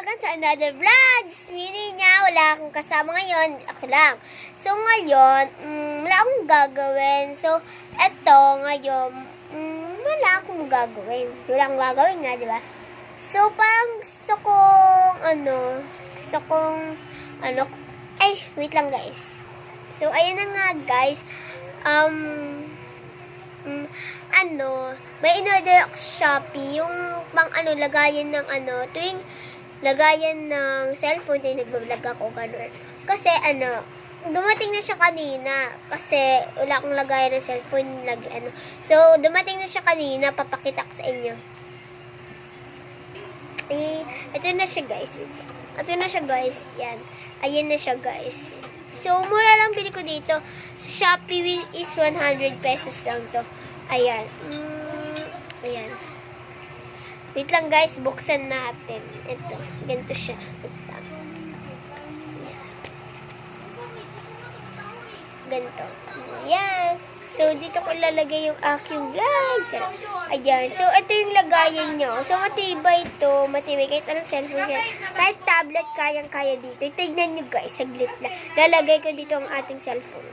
welcome to another vlog. Mini niya, wala akong kasama ngayon. Ako lang. So, ngayon, wala akong gagawin. So, eto, ngayon, wala akong gagawin. Wala akong gagawin nga, di ba? So, parang gusto kong, wait lang guys. So, ayan na nga guys. May in-order ako sa Shopee, yung pang lagayan ng tuwing lagayan ng cellphone, tuwing nagbablog ako, gano'n. Kasi dumating na siya kanina, kasi wala akong lagayan ng cellphone, So, dumating na siya kanina, papakita ko sa inyo. Ito na siya guys. Ito na siya guys, yan. Ayan na siya guys. So, mura lang bili ko dito. Sa Shopee is 100 pesos lang to. Ayan. Ayan. Wait lang guys, buksan natin. Ito. Ganito siya. Ganito. Ayan. So, dito ko ilalagay yung aking vlog. Ayan. So, ito yung lagayan nyo. So, matibay ito. Matibay. Kahit anong cellphone yan. Kahit tablet, kayang-kaya dito. Tignan nyo guys. Saglit lang. Lalagay ko dito ang ating cellphone.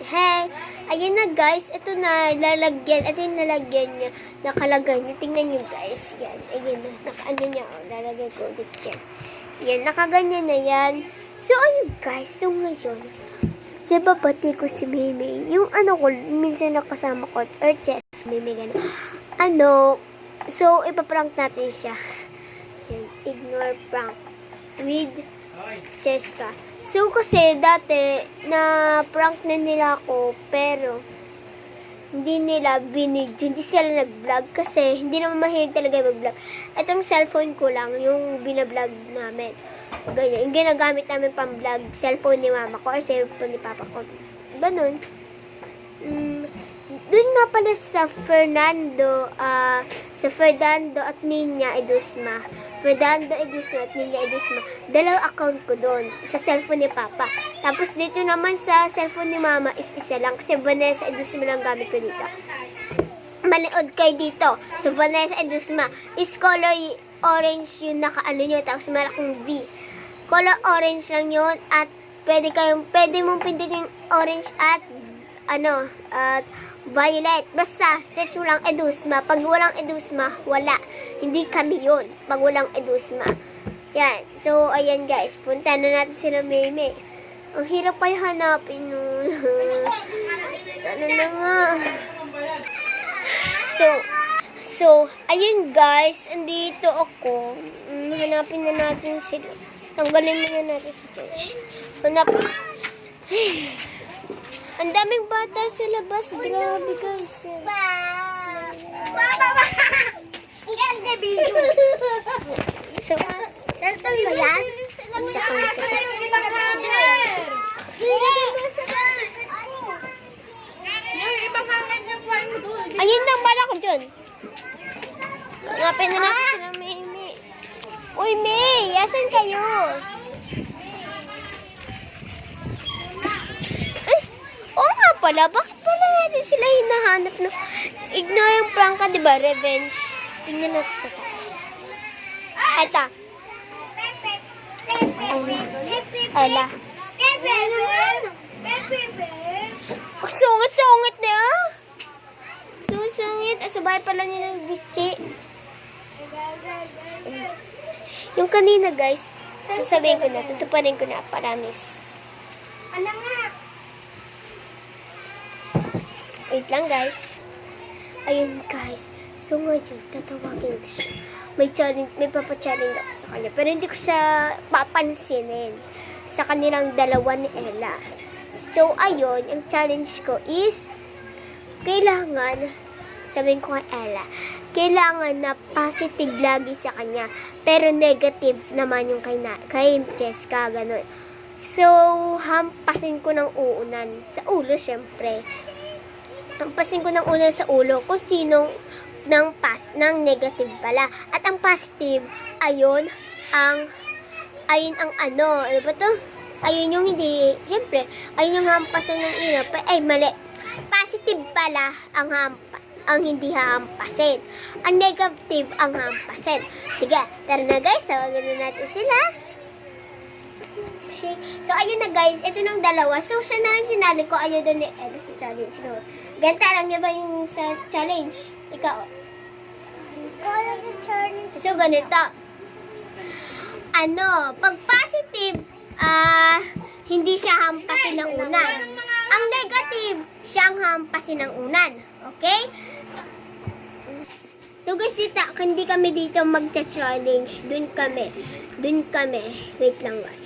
Hey, ayan na guys. Ito na, lalagyan. Ito yung nalagyan niya. Nakalagay niya. Tingnan niyo guys. Yan. Ayan na. Nakaano niya. Lalagay ko ulit yan. Yan. Nakaganyan na yan. So, ayun guys. So, ngayon, sa babati ko si Mimi. Yung ko, minsan nakasama ko. Or chess. Mimi, gano'n. So, ipaprank natin siya. Yan. Ignore prank. With Cheska. So, kasi dati, na-prank na nila ako, pero, hindi nila binidyo, hindi sila nag-vlog, kasi, hindi naman mahilig talaga mag-vlog. Itong cellphone ko lang, yung binablog namin. Ganyan, yung ginagamit namin pang-vlog, cellphone ni mama ko, or cellphone ni papa ko. Ganun. Doon nga pala sa Fernando at Nina Edusma. Fernando Edusma at Nina Edusma. Dalawang account ko doon. Sa cellphone ni Papa. Tapos dito naman sa cellphone ni Mama is isa lang. Kasi Vanessa Edusma lang gamit ko dito. Manood kayo dito. So Vanessa Edusma is color orange yung nakaano nyo. Tapos malaking V. Color orange lang yun. At pwede mong pindutin yung orange at violet. Basta, search mo lang Edusma. Pag walang Edusma, wala. Hindi kami yun. Pag walang Edusma. Yan. So, ayan guys. Punta na natin sila Meme. Ang hirap pa hanapin nun. Na nga. So, ayun guys. Andito ako. Hanapin na natin sila. Tanggalin muna natin sa church. Hanapin. Ang daming bata sa labas. Grabe guys. So, cellphone mo yan? Sa ayun lang, bala ko dyan. Ngapin na natin sila Mimi. Uy, May! Asan kayo? Pala, bakit pala natin sila hinahanap na ignore yung prank, diba? Revenge. Tingnan natin sa taas. Ito. Ala. Sungit na ah. Susungit. Asabay pala nila ng Dichi. Yung kanina guys, sasabihin ko na, tutuparin ko na, paramis. Ano nga? Wait lang guys. Ayun guys. So ngayon, tatawagin ko siya. May papa-challenge ako sa kanya. Pero hindi ko siya papansinin sa kanilang dalawa ni Ella. So ayun, ang challenge ko is kailangan, sabihin ko kay Ella, kailangan na positive lagi sa kanya. Pero negative naman yung kay Cheska, gano'n. So, hampasin ko ng uunan. Sa ulo, syempre. Hampasin ko ng ulo sa ulo kung sino ng negative pala. At ang positive, ayun ang ano ba to? Ayun yung hindi, syempre, ayun yung hampasan ng ina. Ay, mali. Positive pala ang ang hindi hahampasin. Ang negative ang hahampasin. Sige, tara na guys, tawagin na natin sila. So, ayun na guys, ito nung dalawa. So, siya na lang sinali ko, ayaw doon ni Ella sa challenge. No? Ganito, alam niyo ba yung sa challenge? Ikaw. So, ganito. Pag positive, hindi siya hampasin ng unan. Ang negative, siyang hampasin ng unan. Okay? So guys, hindi kami dito magcha-challenge. Dun kami. Wait lang guys.